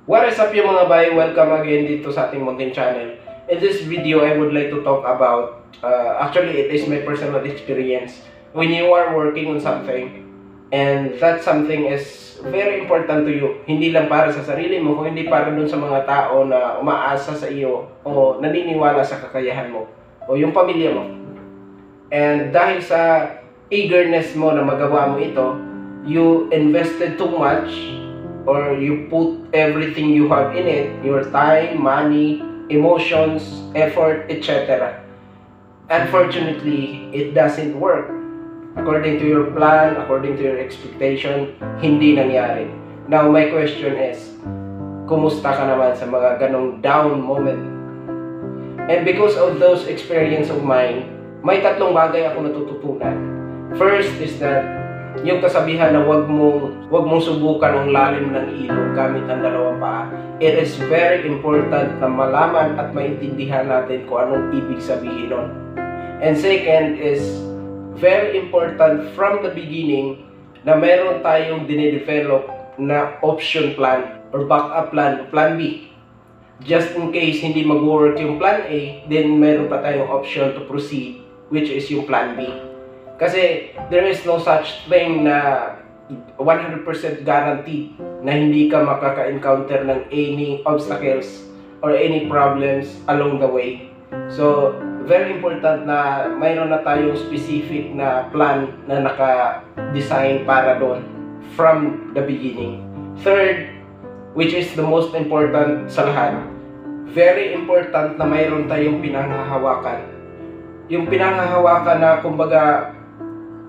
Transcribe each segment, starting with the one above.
What is up yung mga bay? Welcome again dito sa ating munting channel. In this video, I would like to talk about, actually it is my personal experience. When you are working on something, and that something is very important to you, hindi lang para sa sarili mo, kung hindi para dun sa mga tao na umaasa sa iyo o naniniwala sa kakayahan mo o yung pamilya mo. And dahil sa eagerness mo na magawa mo ito, you invested too much or you put everything you have in it, your time, money, emotions, effort, etc. Unfortunately, it doesn't work. According to your plan, according to your expectation, hindi nangyari. Now, my question is, kumusta ka naman sa mga ganong down moment? And because of those experience of mine, may tatlong bagay ako natututunan. First is that yung kasabihan na wag mong subukan ang lalim ng ilog gamit ang dalawang paa. It is very important na malaman at maintindihan natin kung anong ibig sabihin nun. And second is very important from the beginning na meron tayong dinedevelop na option plan or backup plan, plan B. Just in case hindi mag-work yung plan A, then meron pa tayong option to proceed, which is yung plan B. Kasi there is no such thing na 100% guaranteed na hindi ka makaka-encounter ng any obstacles or any problems along the way. So, very important na mayroon na tayong specific na plan na naka-design para doon from the beginning. Third, which is the most important sa lahat, very important na mayroon tayong pinanghahawakan. Yung pinanghahawakan na kumbaga,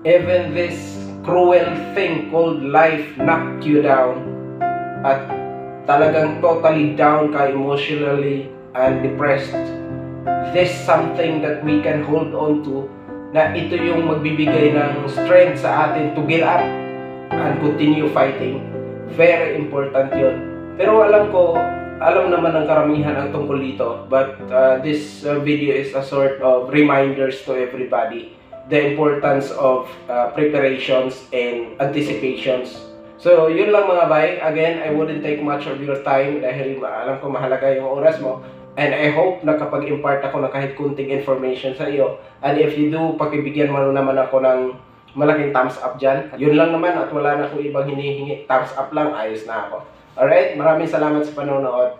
even this cruel thing called life knocked you down at talagang totally down ka emotionally and depressed, this something that we can hold on to, na ito yung magbibigay ng strength sa atin to get up and continue fighting. Very important yun. Pero alam naman ng karamihan ang tungkol dito, but this video is a sort of reminders to everybody the importance of preparations and anticipations. So, yun lang mga bay. Again, I wouldn't take much of your time dahil alam ko mahalaga yung oras mo. And I hope na kapag-impart ako ng kahit kunting information sa iyo. And if you do, pakibigyan mo naman ako ng malaking thumbs up dyan. Yun lang naman at wala na akong ibang hinihingi. Thumbs up lang, ayos na ako. Alright, maraming salamat sa panonood.